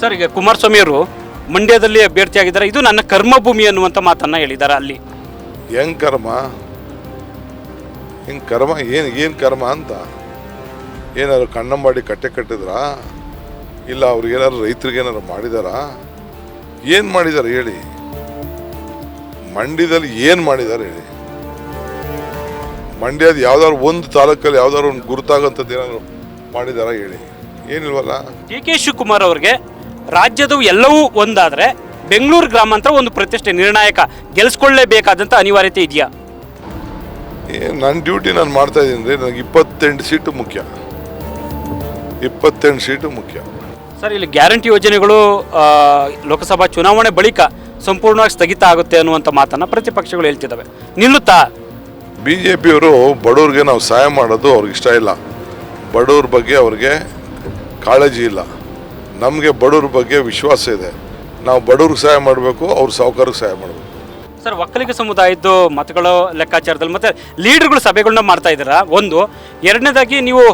ಸರ್, ಈಗ ಕುಮಾರಸ್ವಾಮಿ ಅವರು ಮಂಡ್ಯದಲ್ಲಿ ಅಭ್ಯರ್ಥಿಯಾಗಿದ್ದಾರೆ, ಇದು ನನ್ನ ಕರ್ಮಭೂಮಿ ಅನ್ನುವಂಥ ಮಾತನ್ನ ಹೇಳಿದ್ದಾರೆ. ಅಲ್ಲಿ ಹೆಂಗ್ ಕರ್ಮ ಏನು ಕರ್ಮ ಅಂತ ಏನಾದ್ರು ಕಣ್ಣಂಬಾಡಿ ಕಟ್ಟೆ ಕಟ್ಟಿದ್ರಾ, ಇಲ್ಲ ಅವ್ರಿಗೆ ಏನಾದ್ರು ರೈತರಿಗೆ ಏನಾದ್ರು ಮಾಡಿದಾರಾ? ಏನು ಮಾಡಿದ್ದಾರೆ ಹೇಳಿ? ಮಂಡ್ಯದಲ್ಲಿ ಏನು ಮಾಡಿದ್ದಾರೆ ಹೇಳಿ? ಮಂಡ್ಯದ ಯಾವ್ದಾದ್ರು ಒಂದು ತಾಲೂಕಲ್ಲಿ ಯಾವ್ದಾದ್ರು ಒಂದು ಗುರುತಾಗಂಥದ್ದು ಏನಾದ್ರು ಮಾಡಿದಾರ ಹೇಳಿ? ಏನಿಲ್ವಲ್ಲ. ಡಿ ಕೆ ಶಿವಕುಮಾರ್ ಅವ್ರಿಗೆ ರಾಜ್ಯದ ಎಲ್ಲವೂ ಒಂದಾದ್ರೆ ಬೆಂಗಳೂರು ಗ್ರಾಮಾಂತರ ಒಂದು ಪ್ರತಿಷ್ಠೆ ನಿರ್ಣಾಯಕ ಗೆಲ್ಸ್ಕೊಳ್ಳೇಬೇಕಾದಂಥ ಅನಿವಾರ್ಯತೆ ಇದೆಯಾ? ನನ್ನ ಡ್ಯೂಟಿ ನಾನು ಮಾಡ್ತಾ ಇದ್ದೀನಿ ರೀ. ನನಗೆ 28 ಸೀಟು ಮುಖ್ಯ. 28 ಸೀಟು ಮುಖ್ಯ. ಸರ್, ಇಲ್ಲಿ ಗ್ಯಾರಂಟಿ ಯೋಜನೆಗಳು ಲೋಕಸಭಾ ಚುನಾವಣೆ ಬಳಿಕ ಸಂಪೂರ್ಣವಾಗಿ ಸ್ಥಗಿತ ಆಗುತ್ತೆ ಅನ್ನುವಂಥ ಮಾತನ್ನು ಪ್ರತಿಪಕ್ಷಗಳು ಹೇಳ್ತಿದ್ದಾವೆ. ನಿಲ್ಲುತ್ತಾ? BJP-ಯವರು ಬಡವ್ರಿಗೆ ನಾವು ಸಹಾಯ ಮಾಡೋದು ಅವ್ರಿಗೆ ಇಷ್ಟ ಇಲ್ಲ. ಬಡವ್ರ ಬಗ್ಗೆ ಅವ್ರಿಗೆ ಕಾಳಜಿ ಇಲ್ಲ. ನಮಗೆ ಬಡವ್ರ ಬಗ್ಗೆ ವಿಶ್ವಾಸ ಇದೆ. ನಾವು ಬಡವ್ರಿಗೆ ಸಹಾಯ ಮಾಡಬೇಕು, ಅವ್ರ ಸಾಹುಕಾರಕ್ಕೆ ಸಹಾಯ ಮಾಡಬೇಕು. ಸರ್, ಒಕ್ಕಲಿಗ ಸಮುದಾಯದ್ದು ಮತಗಳ ಲೆಕ್ಕಾಚಾರದಲ್ಲಿ ಮತ್ತೆ ಲೀಡರ್ಗಳು ಸಭೆಗಳನ್ನ ಮಾಡ್ತಾ ಇದ್ದೀರಾ ಒಂದು. ಎರಡನೇದಾಗಿ ನೀವು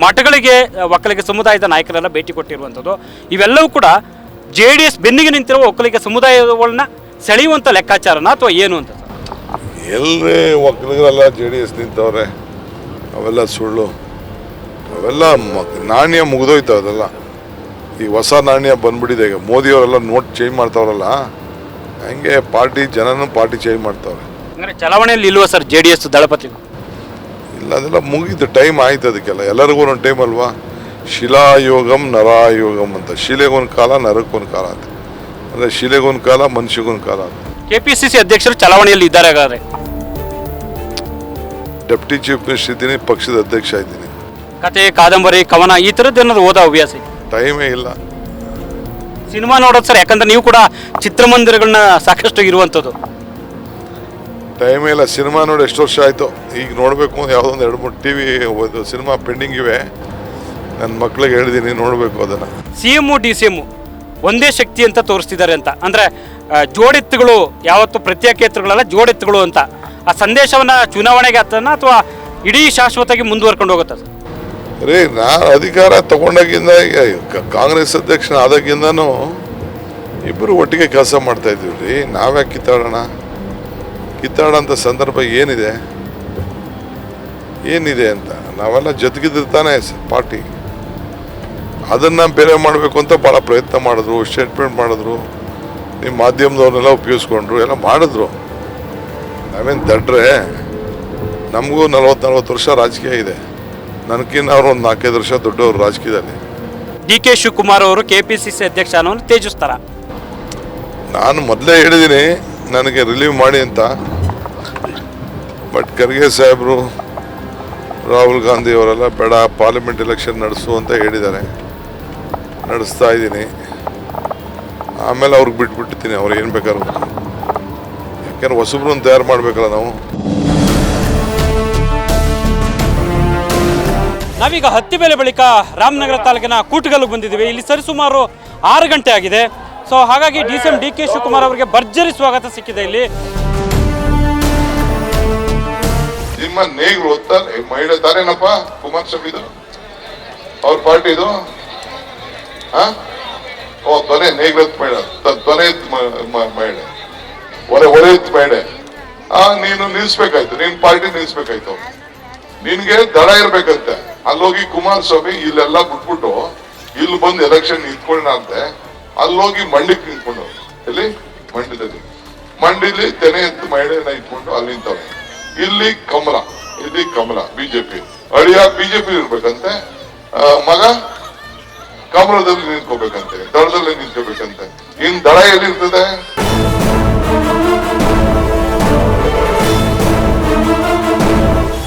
ಮಠಗಳಿಗೆ ಒಕ್ಕಲಿಗ ಸಮುದಾಯದ ನಾಯಕರೆಲ್ಲ ಭೇಟಿ ಕೊಟ್ಟಿರುವಂಥದ್ದು, ಇವೆಲ್ಲವೂ ಕೂಡ JDS ಬೆನ್ನಿಗೆ ನಿಂತಿರುವ ಒಕ್ಕಲಿಗ ಸಮುದಾಯಗಳನ್ನ ಸೆಳೆಯುವಂಥ ಲೆಕ್ಕಾಚಾರನ ಅಥವಾ ಏನು ಅಂತ? ಎಲ್ಲರೇ ಒಕ್ಕಲಿಗರೆಲ್ಲ JDS ನಿಂತವ್ರೆ, ಅವೆಲ್ಲ ಸುಳ್ಳು. ಅವೆಲ್ಲ ನಾಣ್ಯ ಮುಗಿದೋಯ್ತು. ಅದೆಲ್ಲ ಈಗ ಹೊಸ ನಾಣ್ಯ ಬಂದ್ಬಿಟ್ಟಿದೆ. ಈಗ ಮೋದಿಯವರೆಲ್ಲ ನೋಟ್ ಚೇಂಜ್ ಮಾಡ್ತಾವ್ರಲ್ಲ, ಹಂಗೆ ಪಾರ್ಟಿ ಚೇಂಜ್ ಮಾಡ್ತಾವ್ರೆ. ಅಂದರೆ ಚಲಾವಣೆಯಲ್ಲಿ ಇಲ್ವಾ ಸರ್ JDS ದಳಪತಿ? ಇಲ್ಲ, ಅದೆಲ್ಲ ಮುಗಿದು ಟೈಮ್ ಆಯ್ತು. ಅದಕ್ಕೆಲ್ಲ ಎಲ್ಲರಿಗೂ ಒಂದು ಟೈಮ್ ಅಲ್ವಾ? ಶಿಲಾಯೋಗಂ ನರಾಯೋಗಂ ಅಂತ. ಶಿಲೆಗೊಂದು ಕಾಲ, ನರಕ್ಕೊಂದು ಕಾಲ ಅಂತ. ಅಂದರೆ ಶಿಲೆಗೊಂದು ಕಾಲ, ಮನುಷ್ಯಗೊಂದು ಕಾಲ ಅಂತ. KPCC ಅಧ್ಯಕ್ಷರು ಚಲಾವಣೆಯಲ್ಲಿ ಇದ್ದಾರೆ. ಹಾಗಾದ್ರೆ ಡೆಪ್ಟಿ ಚೀಫ್ ಮಿನಿಸ್ಟರ್ ಇದ್ದೀನಿ, ಪಕ್ಷದ ಅಧ್ಯಕ್ಷ ಇದ್ದೀನಿ. ಕತೆ, ಕಾದಂಬರಿ, ಕವನ ಈ ಥರದ್ದು ಏನಾದ್ರು ಓದೋ ಹವ್ಯಾಸ? ಟೈಮೇ ಇಲ್ಲ. ಸಿನಿಮಾ ನೋಡೋದು ಸರ್, ಯಾಕಂದ್ರೆ ನೀವು ಕೂಡ ಚಿತ್ರಮಂದಿರಗಳನ್ನ ಸಾಕಷ್ಟು ಇರುವಂಥದ್ದು. ಟೈಮೇ ಇಲ್ಲ. ಸಿನಿಮಾ ನೋಡಿ ಎಷ್ಟು ವರ್ಷ ಆಯಿತು. ಈಗ ನೋಡಬೇಕು ಯಾವುದೋ ಒಂದು 2-3 TV ಸಿನಿಮಾ ಪೆಂಡಿಂಗ್ ಇವೆ. ನನ್ನ ಮಕ್ಳಿಗೆ ಹೇಳಿದ್ದೀನಿ, ನೋಡಬೇಕು ಅದನ್ನು. CM DCM ಒಂದೇ ಶಕ್ತಿ ಅಂತ ತೋರಿಸ್ತಿದ್ದಾರೆ ಅಂತ. ಅಂದರೆ ಜೋಡೆತ್ತುಗಳು ಯಾವತ್ತು ಪ್ರತ್ಯೇಕೇತರುಗಳಲ್ಲ, ಜೋಡೆತ್ತುಗಳು ಅಂತ. ಆ ಸಂದೇಶವನ್ನು ಚುನಾವಣೆಗೆ ಹತ್ತನ ಅಥವಾ ಇಡೀ ಶಾಶ್ವತವಾಗಿ ಮುಂದುವರ್ಕೊಂಡು ಹೋಗುತ್ತೆ ಸರ್? ರೀ, ನಾನು ಅಧಿಕಾರ ತಗೊಂಡಾಗಿಂದ ಕಾಂಗ್ರೆಸ್ ಅಧ್ಯಕ್ಷನ ಆದಾಗಿಂದನೂ ಇಬ್ಬರು ಒಟ್ಟಿಗೆ ಕೆಲಸ ಮಾಡ್ತಾ ಇದ್ದೀವಿ ರೀ. ನಾವ್ಯಾಕೆ ಕಿತ್ತಾಡೋಂಥ ಸಂದರ್ಭ ಏನಿದೆ ಅಂತ? ನಾವೆಲ್ಲ ಜೊತೆಗಿದ್ದಿರ್ತಾನೆ ಪಾರ್ಟಿ. ಅದನ್ನು ಬೇರೆ ಮಾಡಬೇಕು ಅಂತ ಭಾಳ ಪ್ರಯತ್ನ ಮಾಡಿದ್ರು, ಸ್ಟೇಟ್ಮೆಂಟ್ ಮಾಡಿದ್ರು, ನಿಮ್ಮ ಮಾಧ್ಯಮದವ್ರನ್ನೆಲ್ಲ ಉಪಯೋಗಿಸ್ಕೊಂಡ್ರು, ಎಲ್ಲ ಮಾಡಿದ್ರು. ನಾವೇನು ದಡ್ರೆ? ನಮಗೂ 40 ವರ್ಷ ರಾಜಕೀಯ ಇದೆ. ನನಗಿನ್ನ ಅವರು ಒಂದು 4-5 ವರ್ಷ ದೊಡ್ಡವರು ರಾಜಕೀಯದಲ್ಲಿ. DK ಶಿವಕುಮಾರ್ ಅವರು KPCC ಅಧ್ಯಕ್ಷ ಅನ್ನೋನು ತೇಜಿಸ್ತಾರ? ನಾನು ಮೊದಲೇ ಹೇಳಿದ್ದೀನಿ ನನಗೆ ರಿಲೀವ್ ಮಾಡಿ ಅಂತ. ಬಟ್ ಖರ್ಗೆ ಸಾಹೇಬರು, ರಾಹುಲ್ ಗಾಂಧಿ ಅವರೆಲ್ಲ ಬೇಡ, ಪಾರ್ಲಿಮೆಂಟ್ ಎಲೆಕ್ಷನ್ ನಡೆಸು ಅಂತ ಹೇಳಿದ್ದಾರೆ. ನಡೆಸ್ತಾ ಇದ್ದೀನಿ. ಆಮೇಲೆ ಅವ್ರಿಗೆ ಬಿಟ್ಬಿಟ್ಟಿದ್ದೀನಿ, ಅವ್ರು ಏನು ಬೇಕಾದ್ರು. ಯಾಕೆಂದ್ರೆ ಹೊಸಬ್ರನ್ನ ತಯಾರು ಮಾಡಬೇಕಲ್ಲ ನಾವು. ನಾವೀಗ ಹತ್ತಿಬೆಲೆ ಬಳಿಕ ರಾಮನಗರ ತಾಲೂಕಿನ ಕೂಟಗಲ್ಲು ಬಂದಿದ್ದೀವಿ. ಇಲ್ಲಿ ಸರಿಸುಮಾರು 6 ಗಂಟೆ ಆಗಿದೆ. ಸೊ ಹಾಗಾಗಿ DCM DK ಶಿವಕುಮಾರ್ ಅವರಿಗೆ ಭರ್ಜರಿ ಸ್ವಾಗತ ಸಿಕ್ಕಿದೆ. ಇಲ್ಲಿ ನಿಮ್ಮ ನೇಗ್ರು ಓದ್ತಾರೆ ಮಹಿಳೆ ತಾನೇನಪ್ಪ ಕುಮಾರಸ್ವಾಮಿದು, ಅವ್ರ ಪಾರ್ಟಿದು. ಧ್ವನಿ ನೇಗ್ರತ್ ಮಹಿಳೆ, ಧ್ವನಿ ಮಹಿಳೆ, ಒರೆ ಮಹಿಳೆ. ನೀನು ನಿಲ್ಸ್ಬೇಕಾಯ್ತು, ನಿನ್ ಪಾರ್ಟಿ ನಿಲ್ಸ್ಬೇಕಾಯ್ತು. ನಿನ್ಗೆ ದಡ ಇರ್ಬೇಕಂತೆ. ಅಲ್ಲೋಗಿ ಕುಮಾರಸ್ವಾಮಿ ಇಲ್ಲೆಲ್ಲ ಬಿಟ್ಬಿಟ್ಟು ಇಲ್ಲಿ ಬಂದು ಎಲೆಕ್ಷನ್ ನಿಂತ್ಕೊಳ್ಳೋಣ ಅಂತೆ. ಅಲ್ಲೋಗಿ ಮಂಡ್ಯಕ್ಕೆ ನಿಂತ್ಕೊಂಡು, ಎಲ್ಲಿ ಮಂಡ್ಯದಲ್ಲಿ ತೆನೆ ಎತ್ತು ಮಹಿಳೆಯನ್ನ ಇಟ್ಕೊಂಡು ಅಲ್ಲಿ ನಿಂತವ್ರೆ. ಇಲ್ಲಿ ಕಮಲ BJP ಅಳಿಯ BJP ಇರ್ಬೇಕಂತೆ, ಮಗ ಕಮಲದಲ್ಲಿ ನಿಂತ್ಕೋಬೇಕಂತೆ, ದಳದಲ್ಲಿ ನಿಂತ್ಕೋಬೇಕಂತೆ. ಇನ್ ದಳ ಎಲ್ಲಿರ್ತದೆ?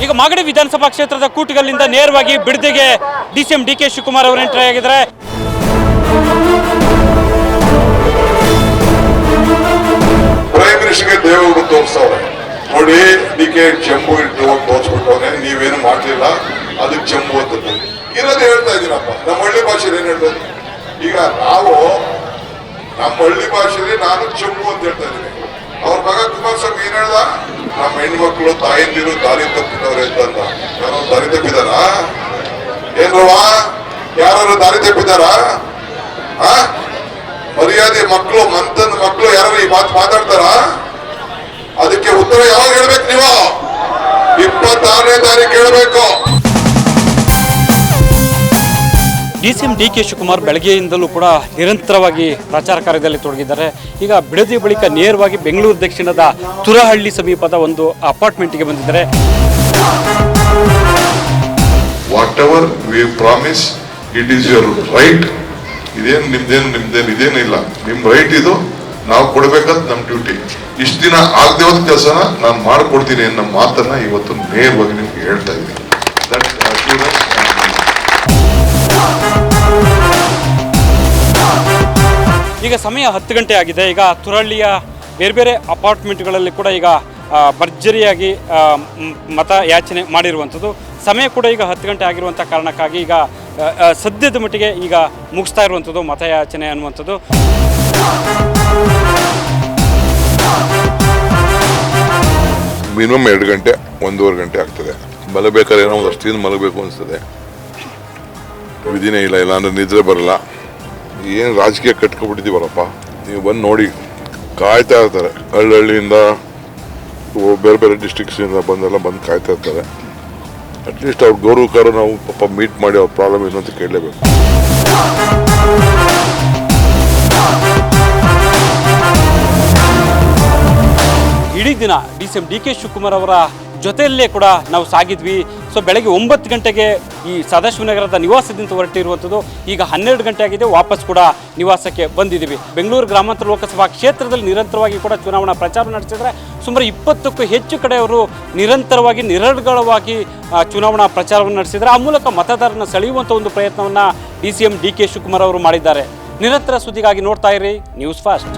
ಈಗ ಮಾಗಡಿ ವಿಧಾನಸಭಾ ಕ್ಷೇತ್ರದ ಕೂಟಗಲ್ಲಿಂದ ನೇರವಾಗಿ ಬಿಡದಿಗೆ DCM DK ಶಿವಕುಮಾರ್ ಅವರು ಎಂಟ್ರಿ ಆಗಿದ್ದಾರೆ. ಪ್ರೈಮ್ ಮಿನಿಸ್ಟರ್ಗೆ ದೇವರು ತೋರಿಸ್ತವ್ರೆ ನೋಡಿ. DK ಚೆಂಬು ಇಟ್ಟು ತೋರಿಸ್ಬಿಟ್ಟವ್ರೆ, ನೀವೇನು ಮಾಡ್ಲಿಲ್ಲ, ಅದಕ್ಕೆ ಚೆಂಬು ಅಂತದ್ದು ಇರೋದೇ ಹೇಳ್ತಾ ಇದ್ದೀನಪ್ಪ. ನಮ್ಮ ಹಳ್ಳಿ ಭಾಷೆಯಲ್ಲಿ ಏನ್ ಹೇಳ್ಬೋದು? ಈಗ ನಾವು ನಮ್ಮ ಹಳ್ಳಿ ಭಾಷೆಯಲ್ಲಿ ನಾನು ಚೆಂಬು ಅಂತ ಹೇಳ್ತಾ ಇದ್ದೀನಿ. ಅವ್ರ ಮಗ ಕುಮಾರಸ್ವಾಮಿ ಏನ್ ಹೇಳ್ದ? ನಮ್ಮ ಹೆಣ್ಮಕ್ಳು ತಾಯಿಂದಿರು ದಾರಿ ತಪ್ಪಿದವ್ರೆ ಅಂತ. ಯಾರೋ ದಾರಿ ತಪ್ಪಿದಾರ? ಏನ್ರವ ಯಾರು ದಾರಿ ತಪ್ಪಿದಾರ? ಮರ್ಯಾದೆ ಮಕ್ಕಳು ಮಂತನ ಮಕ್ಕಳು ಯಾರು ಈ ಮಾತು ಮಾತಾಡ್ತಾರ? ಅದಕ್ಕೆ ಉತ್ತರ ಯಾವಾಗ ಹೇಳ್ಬೇಕು ನೀವು? 26ನೇ ತಾರೀಕು ಹೇಳ್ಬೇಕು. DCM DK ಶಿವಕುಮಾರ್ ಬೆಳಗ್ಗೆಯಿಂದಲೂ ಕೂಡ ನಿರಂತರವಾಗಿ ಪ್ರಚಾರ ಕಾರ್ಯದಲ್ಲಿ ತೊಡಗಿದ್ದಾರೆ. ಈಗ ಬಿಡದಿ ಬಳಿಕ ನೇರವಾಗಿ ಬೆಂಗಳೂರು ದಕ್ಷಿಣದ ತುರಹಳ್ಳಿ ಸಮೀಪದ ಒಂದು ಅಪಾರ್ಟ್ಮೆಂಟ್ಗೆ ಬಂದಿದ್ದಾರೆ. Whatever we promise, it is your right. ಇದೇನಿಲ್ಲ, ನಿಮ್ ರೈಟ್ ಇದು. ನಾವು ಕೊಡ್ಬೇಕಂತ ನಮ್ ಡ್ಯೂಟಿ. ಇಷ್ಟು ದಿನ ಆಗದೆ ಹೋದ ಕೆಲಸನ ನಾನು ಮಾಡ್ಕೊಡ್ತೀನಿ ಅನ್ನೋ ಮಾತನ್ನ ಇವತ್ತು ನೇರವಾಗಿ ನಿಮ್ಗೆ ಹೇಳ್ತಾ ಇದ್ದೀನಿ. ಈಗ ಸಮಯ 10 ಗಂಟೆ ಆಗಿದೆ. ಈಗ ತುರಹಳ್ಳಿಯ ಬೇರೆ ಬೇರೆ ಅಪಾರ್ಟ್ಮೆಂಟ್ಗಳಲ್ಲಿ ಕೂಡ ಈಗ ಭರ್ಜರಿಯಾಗಿ ಮತ ಯಾಚನೆ ಮಾಡಿರುವಂಥದ್ದು. ಸಮಯ ಕೂಡ ಈಗ 10 ಗಂಟೆ ಆಗಿರುವಂಥ ಕಾರಣಕ್ಕಾಗಿ ಈಗ ಸದ್ಯದ ಮಟ್ಟಿಗೆ ಈಗ ಮುಗಿಸ್ತಾ ಇರುವಂಥದ್ದು ಮತಯಾಚನೆ ಅನ್ನುವಂಥದ್ದು. ಮಿನಿಮಮ್ 2 ಗಂಟೆ 1.5 ಗಂಟೆ ಆಗ್ತದೆ. ಮಲಗಬೇಕಾದ್ರೆ ಏನೋ ಒಂದು ಅಷ್ಟಿಂದ ಮಲಗಬೇಕು ಅನಿಸ್ತದೆ. ವಿಧಿನೇ ಇಲ್ಲ ಅಂದ್ರೆ ನಿದ್ರೆ ಬರಲ್ಲ. ಏನು ರಾಜಕೀಯ ಕಟ್ಕೊಬಿಟ್ಟಿದ್ದೀವಲ್ಲಪ್ಪ. ನೀವು ಬಂದು ನೋಡಿ, ಕಾಯ್ತಾ ಇರ್ತಾರೆ. ಹಳ್ಳಿಯಿಂದ ಬೇರೆ ಬೇರೆ ಡಿಸ್ಟ್ರಿಕ್ಸಿಂದ ಬಂದು ಕಾಯ್ತಾ ಇರ್ತಾರೆ. ಅಟ್ಲೀಸ್ಟ್ ಅವ್ರ ಗೌರವಕಾರ ನಾವು ಪಾಪ ಮೀಟ್ ಮಾಡಿ ಅವ್ರ ಪ್ರಾಬ್ಲಮ್ ಏನು ಅಂತ ಕೇಳಲೇಬೇಕು. ಇಡೀ ದಿನ DCM DK ಶಿವಕುಮಾರ್ ಅವರ ಜೊತೆಯಲ್ಲೇ ಕೂಡ ನಾವು ಸಾಗಿದ್ವಿ. ಸೊ ಬೆಳಗ್ಗೆ 9 ಗಂಟೆಗೆ ಈ ಸದಾಶಿವನಗರದ ನಿವಾಸದಿಂದ ಹೊರಟಿರುವಂಥದ್ದು. ಈಗ 12 ಗಂಟೆ ಆಗಿದೆ, ವಾಪಸ್ ಕೂಡ ನಿವಾಸಕ್ಕೆ ಬಂದಿದ್ದೀವಿ. ಬೆಂಗಳೂರು ಗ್ರಾಮಾಂತರ ಲೋಕಸಭಾ ಕ್ಷೇತ್ರದಲ್ಲಿ ನಿರಂತರವಾಗಿ ಕೂಡ ಚುನಾವಣಾ ಪ್ರಚಾರ ನಡೆಸಿದರೆ ಸುಮಾರು 20ಕ್ಕೂ ಹೆಚ್ಚು ಕಡೆ ಅವರು ನಿರಂತರವಾಗಿ ನಿರರ್ಗಳವಾಗಿ ಚುನಾವಣಾ ಪ್ರಚಾರವನ್ನು ನಡೆಸಿದರೆ ಆ ಮೂಲಕ ಮತದಾರರನ್ನು ಸೆಳೆಯುವಂಥ ಒಂದು ಪ್ರಯತ್ನವನ್ನು DCM DK ಶಿವಕುಮಾರ್ ಅವರು ಮಾಡಿದ್ದಾರೆ. ನಿರಂತರ ಸುದ್ದಿಗಾಗಿ ನೋಡ್ತಾ ಇರಿ ನ್ಯೂಸ್ ಫಾಸ್ಟ್.